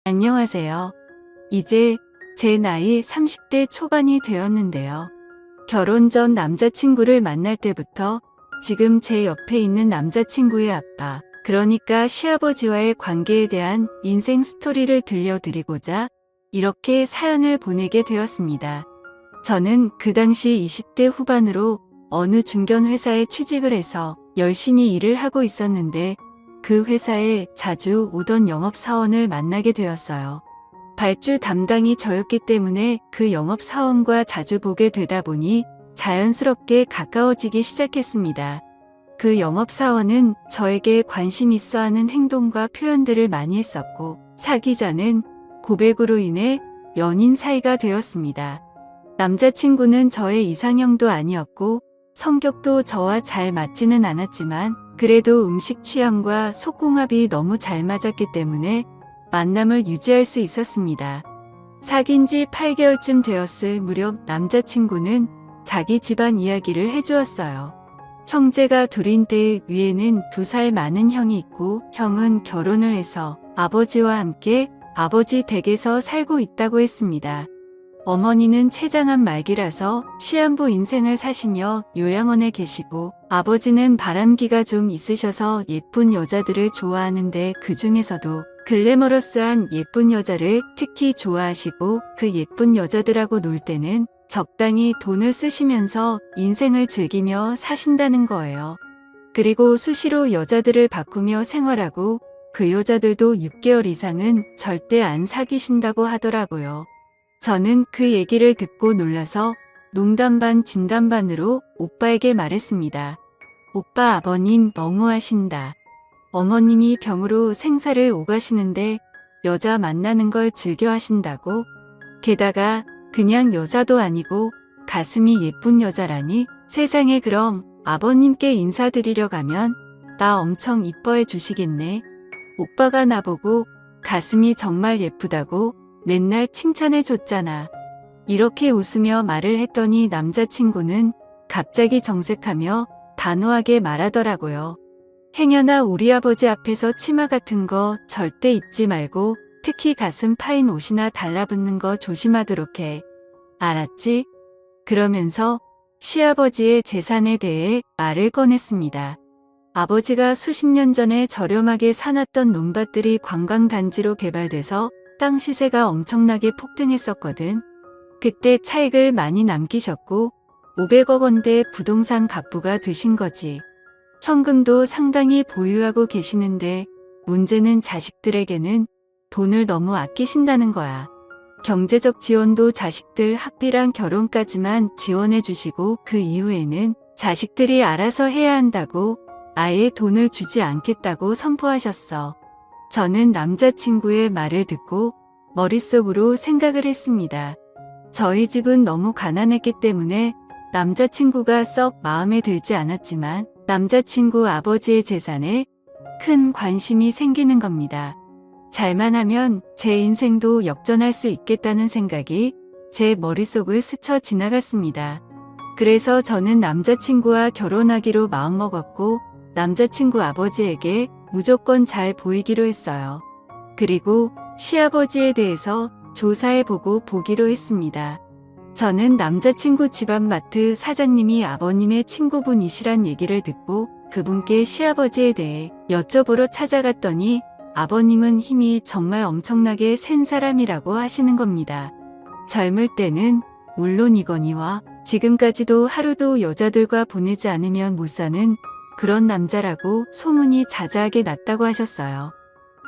안녕하세요. 이제 제 나이 30대 초반이 되었는데요. 결혼 전 남자친구를 만날 때부터 지금 제 옆에 있는 남자친구의 아빠, 그러니까 시아버지와의 관계에 대한 인생 스토리를 들려드리고자 이렇게 사연을 보내게 되었습니다. 저는 그 당시 20대 후반으로 어느 중견 회사에 취직을 해서 열심히 일을 하고 있었는데 그 회사에 자주 오던 영업사원을 만나게 되었어요. 발주 담당이 저였기 때문에 그 영업사원과 자주 보게 되다 보니 자연스럽게 가까워지기 시작했습니다. 그 영업사원은 저에게 관심 있어 하는 행동과 표현들을 많이 했었고 사귀자는 고백으로 인해 연인 사이가 되었습니다. 남자친구는 저의 이상형도 아니었고 성격도 저와 잘 맞지는 않았지만 그래도 음식 취향과 속궁합이 너무 잘 맞았기 때문에 만남을 유지할 수 있었습니다. 사귄 지 8개월쯤 되었을 무렵 남자친구는 자기 집안 이야기를 해주었어요. 형제가 둘인데 위에는 2살 많은 형이 있고 형은 결혼을 해서 아버지와 함께 아버지 댁에서 살고 있다고 했습니다. 어머니는 췌장암 말기라서 시한부 인생을 사시며 요양원에 계시고 아버지는 바람기가 좀 있으셔서 예쁜 여자들을 좋아하는데 그 중에서도 글래머러스한 예쁜 여자를 특히 좋아하시고 그 예쁜 여자들하고 놀 때는 적당히 돈을 쓰시면서 인생을 즐기며 사신다는 거예요. 그리고 수시로 여자들을 바꾸며 생활하고 그 여자들도 6개월 이상은 절대 안 사귀신다고 하더라고요. 저는 그 얘기를 듣고 놀라서 농담 반 진담 반으로 오빠에게 말했습니다. 오빠, 아버님 너무하신다. 어머님이 병으로 생사를 오가시는데 여자 만나는 걸 즐겨 하신다고? 게다가 그냥 여자도 아니고 가슴이 예쁜 여자라니? 세상에, 그럼 아버님께 인사드리려 가면 나 엄청 이뻐해 주시겠네. 오빠가 나보고 가슴이 정말 예쁘다고 맨날 칭찬해 줬잖아. 이렇게 웃으며 말을 했더니 남자친구는 갑자기 정색하며 단호하게 말하더라고요. 행여나 우리 아버지 앞에서 치마 같은 거 절대 입지 말고 특히 가슴 파인 옷이나 달라붙는 거 조심하도록 해. 알았지? 그러면서 시아버지의 재산에 대해 말을 꺼냈습니다. 아버지가 수십 년 전에 저렴하게 사놨던 논밭들이 관광단지로 개발돼서 땅 시세가 엄청나게 폭등했었거든. 그때 차익을 많이 남기셨고 500억 원대 부동산 갑부가 되신 거지. 현금도 상당히 보유하고 계시는데 문제는 자식들에게는 돈을 너무 아끼신다는 거야. 경제적 지원도 자식들 학비랑 결혼까지만 지원해 주시고 그 이후에는 자식들이 알아서 해야 한다고 아예 돈을 주지 않겠다고 선포하셨어. 저는 남자친구의 말을 듣고 머릿속으로 생각을 했습니다. 저희 집은 너무 가난했기 때문에 남자친구가 썩 마음에 들지 않았지만 남자친구 아버지의 재산에 큰 관심이 생기는 겁니다. 잘만 하면 제 인생도 역전할 수 있겠다는 생각이 제 머릿속을 스쳐 지나갔습니다. 그래서 저는 남자친구와 결혼하기로 마음먹었고 남자친구 아버지에게 무조건 잘 보이기로 했어요. 그리고 시아버지에 대해서 조사해보고 보기로 했습니다. 저는 남자친구 집안 마트 사장님이 아버님의 친구분이시란 얘기를 듣고 그분께 시아버지에 대해 여쭤보러 찾아갔더니 아버님은 힘이 정말 엄청나게 센 사람이라고 하시는 겁니다. 젊을 때는 물론이거니와 지금까지도 하루도 여자들과 보내지 않으면 못 사는 그런 남자라고 소문이 자자하게 났다고 하셨어요.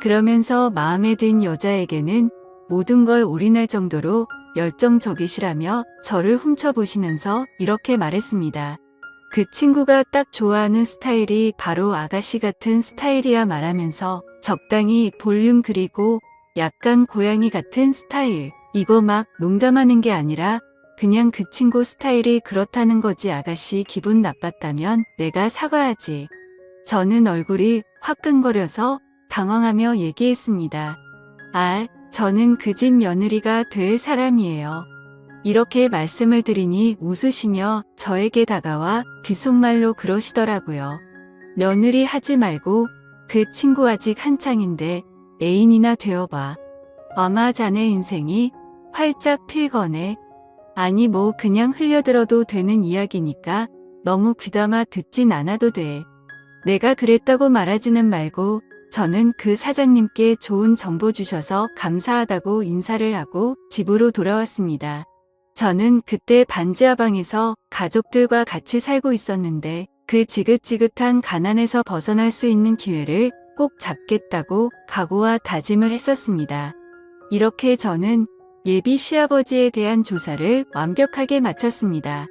그러면서 마음에 든 여자에게는 모든 걸 올인할 정도로 열정적이시라며 저를 훔쳐보시면서 이렇게 말했습니다. 그 친구가 딱 좋아하는 스타일이 바로 아가씨 같은 스타일이야 말하면서 적당히 볼륨 그리고 약간 고양이 같은 스타일. 이거 막 농담하는 게 아니라 그냥 그 친구 스타일이 그렇다는 거지. 아가씨 기분 나빴다면 내가 사과하지. 저는 얼굴이 화끈거려서 당황하며 얘기했습니다. 아, 저는 그 집 며느리가 될 사람이에요. 이렇게 말씀을 드리니 웃으시며 저에게 다가와 귓속말로 그러시더라고요. 며느리 하지 말고 그 친구 아직 한창인데 애인이나 되어봐. 아마 자네 인생이 활짝 필거네. 아니 뭐 그냥 흘려들어도 되는 이야기니까 너무 귀담아 듣진 않아도 돼. 내가 그랬다고 말하지는 말고 저는 그 사장님께 좋은 정보 주셔서 감사하다고 인사를 하고 집으로 돌아왔습니다. 저는 그때 반지하방에서 가족들과 같이 살고 있었는데 그 지긋지긋한 가난에서 벗어날 수 있는 기회를 꼭 잡겠다고 각오와 다짐을 했었습니다. 이렇게 저는 예비 시아버지에 대한 조사를 완벽하게 마쳤습니다.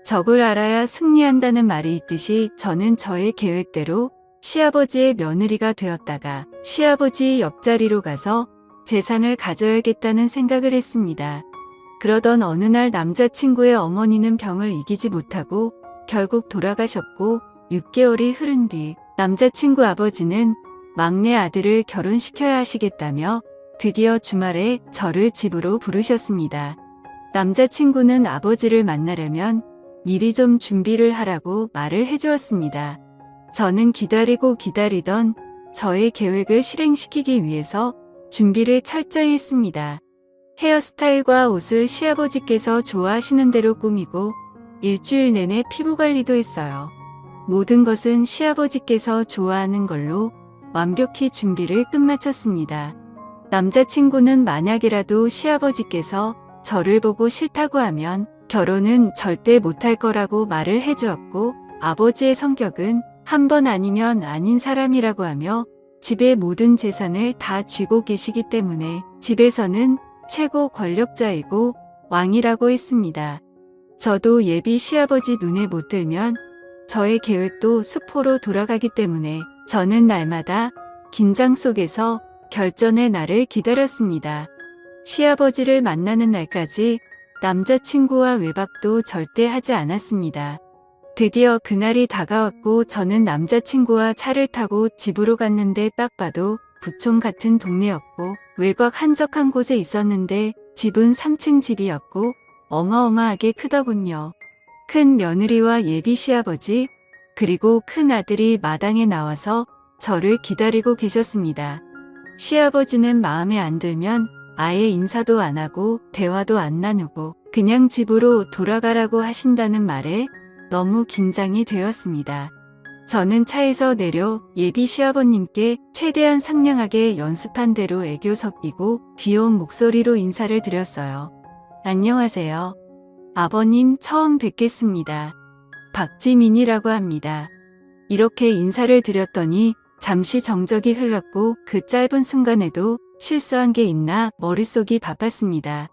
적을 알아야 승리한다는 말이 있듯이 저는 저의 계획대로 시아버지의 며느리가 되었다가 시아버지 옆자리로 가서 재산을 가져야겠다는 생각을 했습니다. 그러던 어느 날 남자친구의 어머니는 병을 이기지 못하고 결국 돌아가셨고 6개월이 흐른 뒤 남자친구 아버지는 막내 아들을 결혼시켜야 하시겠다며 드디어 주말에 저를 집으로 부르셨습니다. 남자친구는 아버지를 만나려면 미리 좀 준비를 하라고 말을 해주었습니다. 저는 기다리고 기다리던 저의 계획을 실행시키기 위해서 준비를 철저히 했습니다. 헤어스타일과 옷을 시아버지께서 좋아하시는 대로 꾸미고 일주일 내내 피부 관리도 했어요. 모든 것은 시아버지께서 좋아하는 걸로 완벽히 준비를 끝마쳤습니다. 남자친구는 만약이라도 시아버지께서 저를 보고 싫다고 하면 결혼은 절대 못할 거라고 말을 해주었고 아버지의 성격은 한 번 아니면 아닌 사람이라고 하며 집의 모든 재산을 다 쥐고 계시기 때문에 집에서는 최고 권력자이고 왕이라고 했습니다. 저도 예비 시아버지 눈에 못 들면 저의 계획도 수포로 돌아가기 때문에 저는 날마다 긴장 속에서 결전의 날을 기다렸습니다. 시아버지를 만나는 날까지 남자친구와 외박도 절대 하지 않았습니다. 드디어 그날이 다가왔고 저는 남자친구와 차를 타고 집으로 갔는데 딱 봐도 부촌 같은 동네였고 외곽 한적한 곳에 있었는데 집은 3층 집이었고 어마어마하게 크더군요. 큰 며느리와 예비 시아버지 그리고 큰 아들이 마당에 나와서 저를 기다리고 계셨습니다. 시아버지는 마음에 안 들면 아예 인사도 안 하고 대화도 안 나누고 그냥 집으로 돌아가라고 하신다는 말에 너무 긴장이 되었습니다. 저는 차에서 내려 예비 시아버님께 최대한 상냥하게 연습한 대로 애교 섞이고 귀여운 목소리로 인사를 드렸어요. 안녕하세요. 아버님 처음 뵙겠습니다. 박지민이라고 합니다. 이렇게 인사를 드렸더니 잠시 정적이 흘렀고 그 짧은 순간에도 실수한 게 있나 머릿속이 바빴습니다.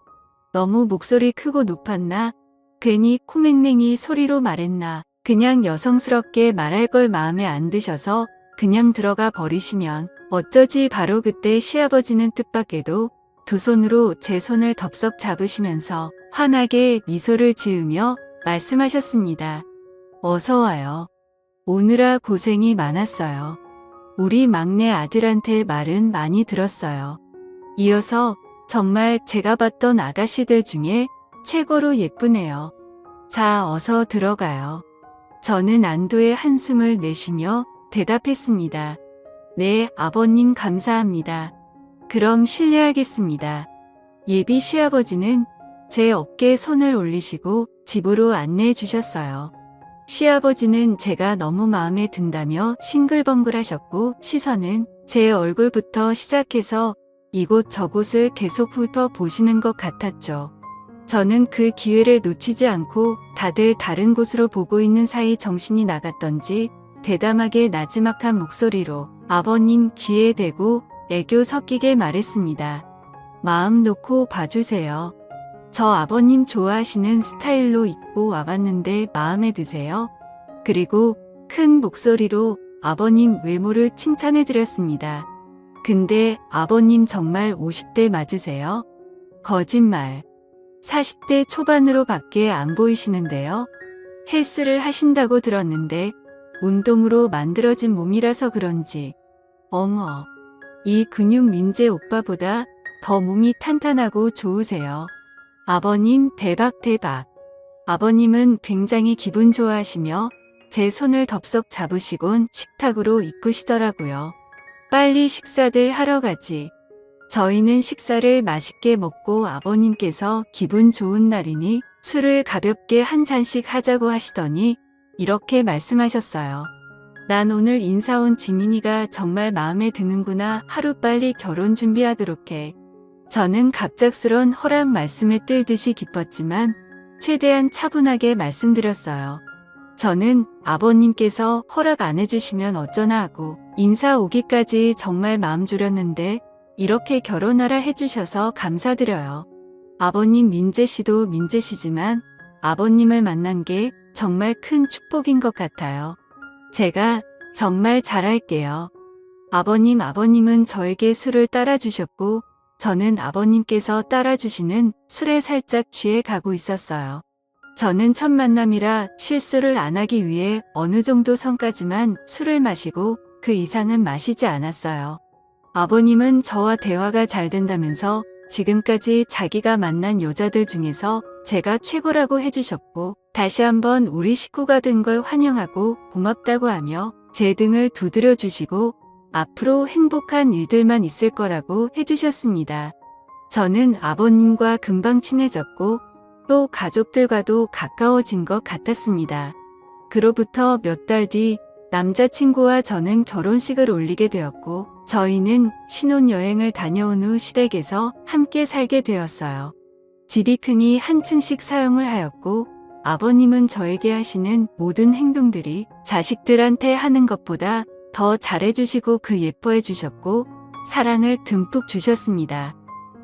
너무 목소리 크고 높았나? 괜히 코맹맹이 소리로 말했나? 그냥 여성스럽게 말할 걸 마음에 안 드셔서 그냥 들어가 버리시면 어쩌지. 바로 그때 시아버지는 뜻밖에도 두 손으로 제 손을 덥석 잡으시면서 환하게 미소를 지으며 말씀하셨습니다. 어서 와요. 오느라 고생이 많았어요. 우리 막내 아들한테 말은 많이 들었어요. 이어서 정말 제가 봤던 아가씨들 중에 최고로 예쁘네요. 자, 어서 들어가요. 저는 안도의 한숨을 내쉬며 대답했습니다. 네, 아버님 감사합니다. 그럼 실례하겠습니다. 예비 시아버지는 제 어깨에 손을 올리시고 집으로 안내해 주셨어요. 시아버지는 제가 너무 마음에 든다며 싱글벙글하셨고 시선은 제 얼굴부터 시작해서 이곳 저곳을 계속 훑어보시는 것 같았죠. 저는 그 기회를 놓치지 않고 다들 다른 곳으로 보고 있는 사이 정신이 나갔던지 대담하게 나지막한 목소리로 아버님 귀에 대고 애교 섞이게 말했습니다. 마음 놓고 봐주세요. 저 아버님 좋아하시는 스타일로 입고 와봤는데 마음에 드세요? 그리고 큰 목소리로 아버님 외모를 칭찬해드렸습니다. 근데 아버님 정말 50대 맞으세요? 거짓말. 40대 초반으로 밖에 안 보이시는데요. 헬스를 하신다고 들었는데 운동으로 만들어진 몸이라서 그런지 어머, 이 근육 민재 오빠보다 더 몸이 탄탄하고 좋으세요. 아버님 대박 대박. 아버님은 굉장히 기분 좋아하시며 제 손을 덥석 잡으시곤 식탁으로 이끄시더라고요. 빨리 식사들 하러 가지. 저희는 식사를 맛있게 먹고 아버님께서 기분 좋은 날이니 술을 가볍게 한 잔씩 하자고 하시더니 이렇게 말씀하셨어요. 난 오늘 인사 온 지민이가 정말 마음에 드는구나. 하루빨리 결혼 준비하도록 해. 저는 갑작스런 허락 말씀에 뜰듯이 기뻤지만 최대한 차분하게 말씀드렸어요. 저는 아버님께서 허락 안 해주시면 어쩌나 하고 인사 오기까지 정말 마음 졸였는데 이렇게 결혼하라 해주셔서 감사드려요. 아버님 민재 씨도 민재 씨지만 아버님을 만난 게 정말 큰 축복인 것 같아요. 제가 정말 잘할게요. 아버님은 저에게 술을 따라주셨고 저는 아버님께서 따라주시는 술에 살짝 취해 가고 있었어요. 저는 첫 만남이라 실수를 안 하기 위해 어느 정도 선까지만 술을 마시고 그 이상은 마시지 않았어요. 아버님은 저와 대화가 잘 된다면서 지금까지 자기가 만난 여자들 중에서 제가 최고라고 해주셨고 다시 한번 우리 식구가 된 걸 환영하고 고맙다고 하며 제 등을 두드려 주시고 앞으로 행복한 일들만 있을 거라고 해주셨습니다. 저는 아버님과 금방 친해졌고 또 가족들과도 가까워진 것 같았습니다. 그로부터 몇 달 뒤 남자친구와 저는 결혼식을 올리게 되었고 저희는 신혼여행을 다녀온 후 시댁에서 함께 살게 되었어요. 집이 크니 한 층씩 사용을 하였고 아버님은 저에게 하시는 모든 행동들이 자식들한테 하는 것보다 더 잘해주시고 그 예뻐해 주셨고 사랑을 듬뿍 주셨습니다.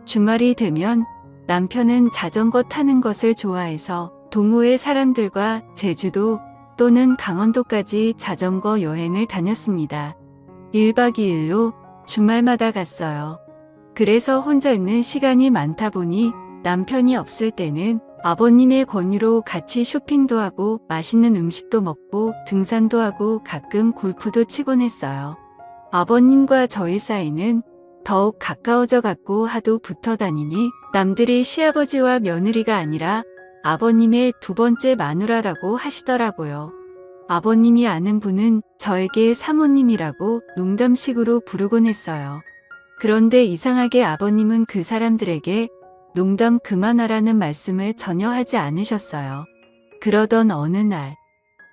주말이 되면 남편은 자전거 타는 것을 좋아해서 동호회 사람들과 제주도 또는 강원도까지 자전거 여행을 다녔습니다. 1박 2일로 주말마다 갔어요. 그래서 혼자 있는 시간이 많다 보니 남편이 없을 때는 아버님의 권유로 같이 쇼핑도 하고 맛있는 음식도 먹고 등산도 하고 가끔 골프도 치곤 했어요. 아버님과 저희 사이는 더욱 가까워져 갔고 하도 붙어 다니니 남들이 시아버지와 며느리가 아니라 아버님의 두 번째 마누라라고 하시더라고요. 아버님이 아는 분은 저에게 사모님이라고 농담식으로 부르곤 했어요. 그런데 이상하게 아버님은 그 사람들에게 농담 그만하라는 말씀을 전혀 하지 않으셨어요. 그러던 어느 날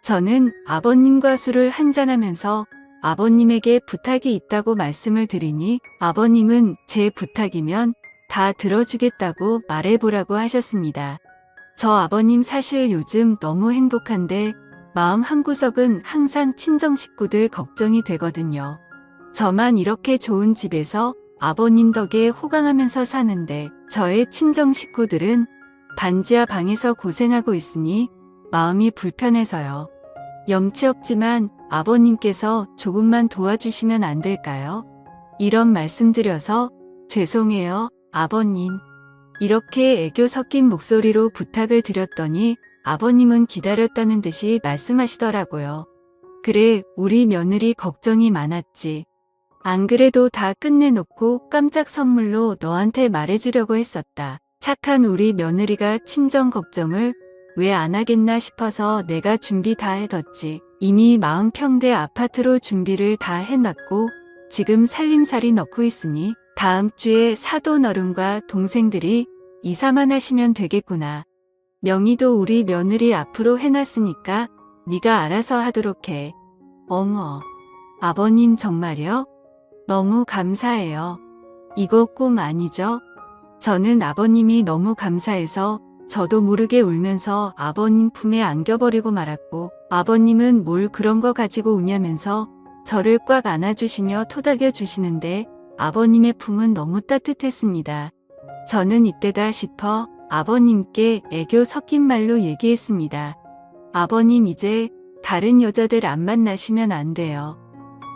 저는 아버님과 술을 한잔하면서 아버님에게 부탁이 있다고 말씀을 드리니 아버님은 제 부탁이면 다 들어주겠다고 말해보라고 하셨습니다. 저 아버님 사실 요즘 너무 행복한데 마음 한구석은 항상 친정 식구들 걱정이 되거든요. 저만 이렇게 좋은 집에서 아버님 덕에 호강하면서 사는데 저의 친정 식구들은 반지하 방에서 고생하고 있으니 마음이 불편해서요. 염치 없지만 아버님께서 조금만 도와주시면 안 될까요? 이런 말씀드려서 죄송해요, 아버님. 이렇게 애교 섞인 목소리로 부탁을 드렸더니 아버님은 기다렸다는 듯이 말씀하시더라고요. 그래, 우리 며느리 걱정이 많았지. 안 그래도 다 끝내놓고 깜짝 선물로 너한테 말해주려고 했었다. 착한 우리 며느리가 친정 걱정을 왜 안 하겠나 싶어서 내가 준비 다 해뒀지. 이미 마음 평대 아파트로 준비를 다 해놨고 지금 살림살이 넣고 있으니 다음 주에 사돈 어른과 동생들이 이사만 하시면 되겠구나. 명의도 우리 며느리 앞으로 해놨으니까 네가 알아서 하도록 해. 어머, 아버님 정말요? 너무 감사해요. 이거 꿈 아니죠? 저는 아버님이 너무 감사해서 저도 모르게 울면서 아버님 품에 안겨버리고 말았고 아버님은 뭘 그런 거 가지고 우냐면서 저를 꽉 안아주시며 토닥여 주시는데 아버님의 품은 너무 따뜻했습니다. 저는 이때다 싶어 아버님께 애교 섞인 말로 얘기했습니다. 아버님 이제 다른 여자들 안 만나시면 안 돼요.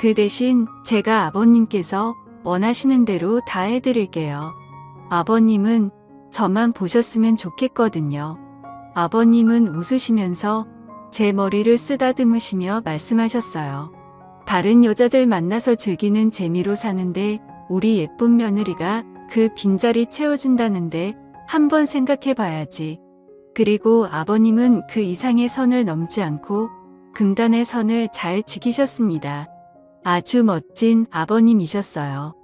그 대신 제가 아버님께서 원하시는 대로 다 해드릴게요. 아버님은 저만 보셨으면 좋겠거든요. 아버님은 웃으시면서 제 머리를 쓰다듬으시며 말씀하셨어요. 다른 여자들 만나서 즐기는 재미로 사는데 우리 예쁜 며느리가 그 빈자리 채워준다는데 한번 생각해 봐야지. 그리고 아버님은 그 이상의 선을 넘지 않고 금단의 선을 잘 지키셨습니다. 아주 멋진 아버님이셨어요.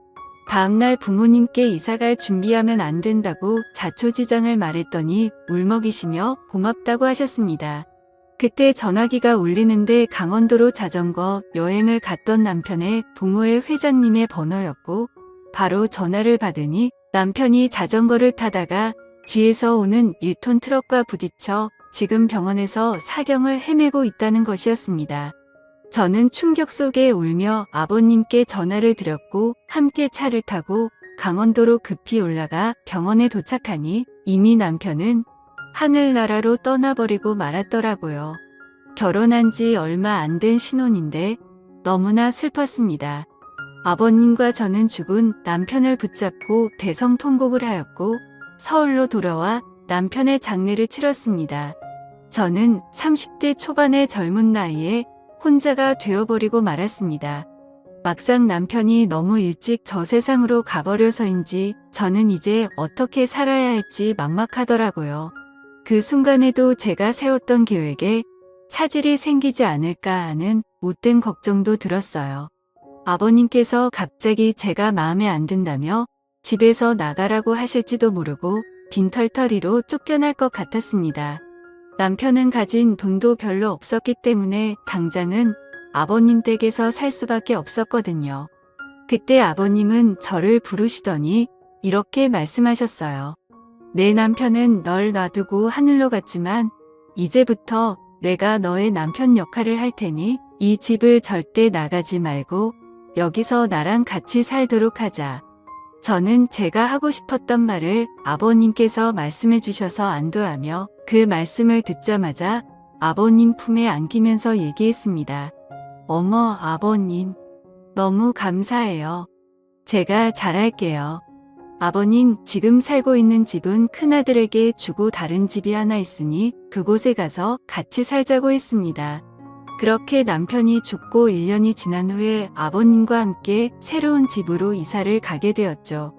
다음날 부모님께 이사갈 준비하면 안 된다고 자초지장을 말했더니 울먹이시며 고맙다고 하셨습니다. 그때 전화기가 울리는데 강원도로 자전거 여행을 갔던 남편의 동호회 회장님의 번호였고 바로 전화를 받으니 남편이 자전거를 타다가 뒤에서 오는 1톤 트럭과 부딪혀 지금 병원에서 사경을 헤매고 있다는 것이었습니다. 저는 충격 속에 울며 아버님께 전화를 드렸고 함께 차를 타고 강원도로 급히 올라가 병원에 도착하니 이미 남편은 하늘나라로 떠나버리고 말았더라고요. 결혼한 지 얼마 안 된 신혼인데 너무나 슬펐습니다. 아버님과 저는 죽은 남편을 붙잡고 대성통곡을 하였고 서울로 돌아와 남편의 장례를 치렀습니다. 저는 30대 초반의 젊은 나이에 혼자가 되어버리고 말았습니다. 막상 남편이 너무 일찍 저 세상으로 가버려서인지 저는 이제 어떻게 살아야 할지 막막하더라고요. 그 순간에도 제가 세웠던 계획에 차질이 생기지 않을까 하는 못된 걱정도 들었어요. 아버님께서 갑자기 제가 마음에 안 든다며 집에서 나가라고 하실지도 모르고 빈털터리로 쫓겨날 것 같았습니다. 남편은 가진 돈도 별로 없었기 때문에 당장은 아버님 댁에서 살 수밖에 없었거든요. 그때 아버님은 저를 부르시더니 이렇게 말씀하셨어요. 내 남편은 널 놔두고 하늘로 갔지만 이제부터 내가 너의 남편 역할을 할 테니 이 집을 절대 나가지 말고 여기서 나랑 같이 살도록 하자. 저는 제가 하고 싶었던 말을 아버님께서 말씀해 주셔서 안도하며 그 말씀을 듣자마자 아버님 품에 안기면서 얘기했습니다. 어머, 아버님. 너무 감사해요. 제가 잘할게요. 아버님, 지금 살고 있는 집은 큰아들에게 주고 다른 집이 하나 있으니 그곳에 가서 같이 살자고 했습니다. 그렇게 남편이 죽고 1년이 지난 후에 아버님과 함께 새로운 집으로 이사를 가게 되었죠.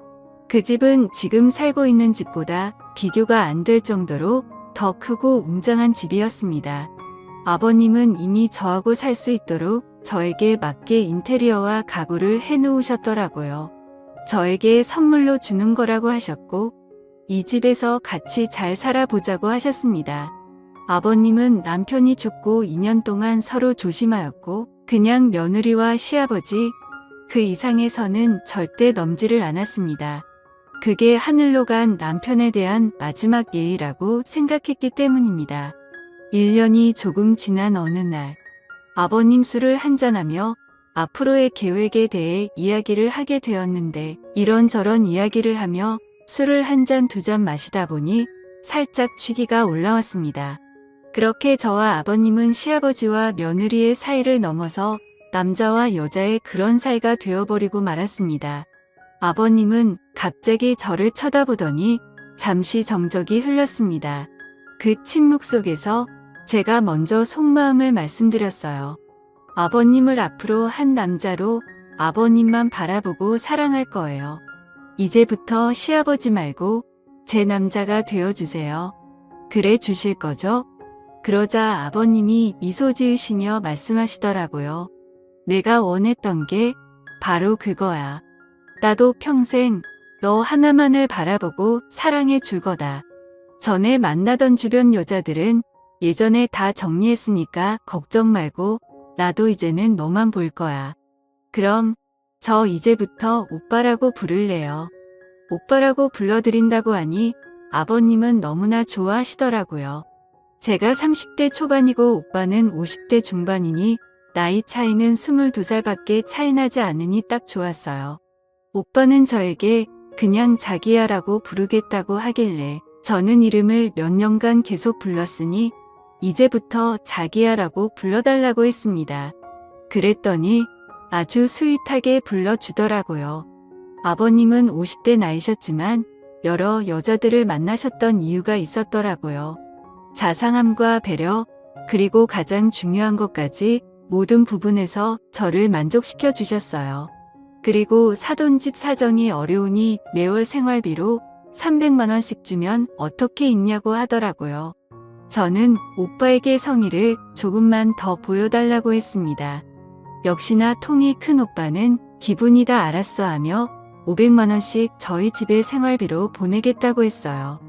그 집은 지금 살고 있는 집보다 비교가 안 될 정도로 더 크고 웅장한 집이었습니다. 아버님은 이미 저하고 살 수 있도록 저에게 맞게 인테리어와 가구를 해놓으셨더라고요. 저에게 선물로 주는 거라고 하셨고 이 집에서 같이 잘 살아보자고 하셨습니다. 아버님은 남편이 죽고 2년 동안 서로 조심하였고 그냥 며느리와 시아버지 그 이상에서는 절대 넘지를 않았습니다. 그게 하늘로 간 남편에 대한 마지막 예의라고 생각했기 때문입니다. 1년이 조금 지난 어느 날 아버님 술을 한잔하며 앞으로의 계획에 대해 이야기를 하게 되었는데 이런저런 이야기를 하며 술을 한 잔 두 잔 마시다 보니 살짝 취기가 올라왔습니다. 그렇게 저와 아버님은 시아버지와 며느리의 사이를 넘어서 남자와 여자의 그런 사이가 되어버리고 말았습니다. 아버님은 갑자기 저를 쳐다보더니 잠시 정적이 흘렀습니다. 그 침묵 속에서 제가 먼저 속마음을 말씀드렸어요. 아버님을 앞으로 한 남자로 아버님만 바라보고 사랑할 거예요. 이제부터 시아버지 말고 제 남자가 되어주세요. 그래 주실 거죠? 그러자 아버님이 미소 지으시며 말씀하시더라고요. 내가 원했던 게 바로 그거야. 나도 평생 너 하나만을 바라보고 사랑해 줄 거다. 전에 만나던 주변 여자들은 예전에 다 정리했으니까 걱정 말고 나도 이제는 너만 볼 거야. 그럼 저 이제부터 오빠라고 부를래요. 오빠라고 불러드린다고 하니 아버님은 너무나 좋아하시더라고요. 제가 30대 초반이고 오빠는 50대 중반이니 나이 차이는 22살밖에 차이 나지 않으니 딱 좋았어요. 오빠는 저에게 그냥 자기야라고 부르겠다고 하길래 저는 이름을 몇 년간 계속 불렀으니 이제부터 자기야라고 불러달라고 했습니다. 그랬더니 아주 스윗하게 불러주더라고요. 아버님은 50대 나이셨지만 여러 여자들을 만나셨던 이유가 있었더라고요. 자상함과 배려, 그리고 가장 중요한 것까지 모든 부분에서 저를 만족시켜 주셨어요. 그리고 사돈집 사정이 어려우니 매월 생활비로 300만 원씩 주면 어떻게 있냐고 하더라고요. 저는 오빠에게 성의를 조금만 더 보여달라고 했습니다. 역시나 통이 큰 오빠는 기분이다 알았어 하며 500만 원씩 저희 집에 생활비로 보내겠다고 했어요.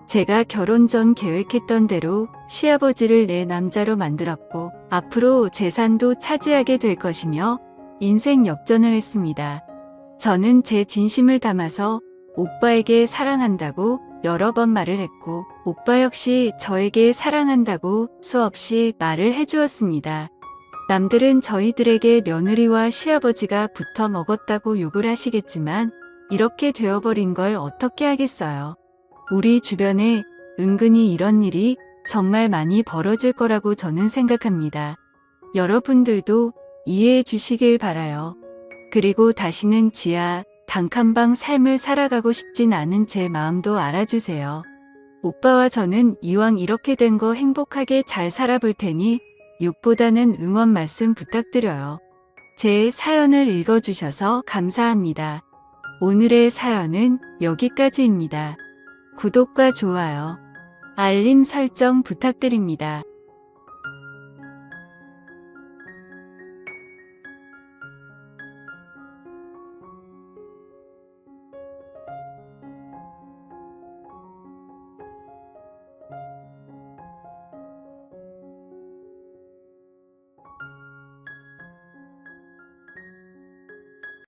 제가 결혼 전 계획했던 대로 시아버지를 내 남자로 만들었고 앞으로 재산도 차지하게 될 것이며 인생 역전을 했습니다. 저는 제 진심을 담아서 오빠에게 사랑한다고 여러 번 말을 했고 오빠 역시 저에게 사랑한다고 수없이 말을 해주었습니다. 남들은 저희들에게 며느리와 시아버지가 붙어 먹었다고 욕을 하시겠지만 이렇게 되어버린 걸 어떻게 하겠어요. 우리 주변에 은근히 이런 일이 정말 많이 벌어질 거라고 저는 생각합니다. 여러분들도 이해해 주시길 바라요. 그리고 다시는 지하 단칸방 삶을 살아가고 싶진 않은 제 마음도 알아주세요. 오빠와 저는 이왕 이렇게 된 거 행복하게 잘 살아볼 테니 욕보다는 응원 말씀 부탁드려요. 제 사연을 읽어주셔서 감사합니다. 오늘의 사연은 여기까지입니다. 구독과 좋아요, 알림 설정 부탁드립니다.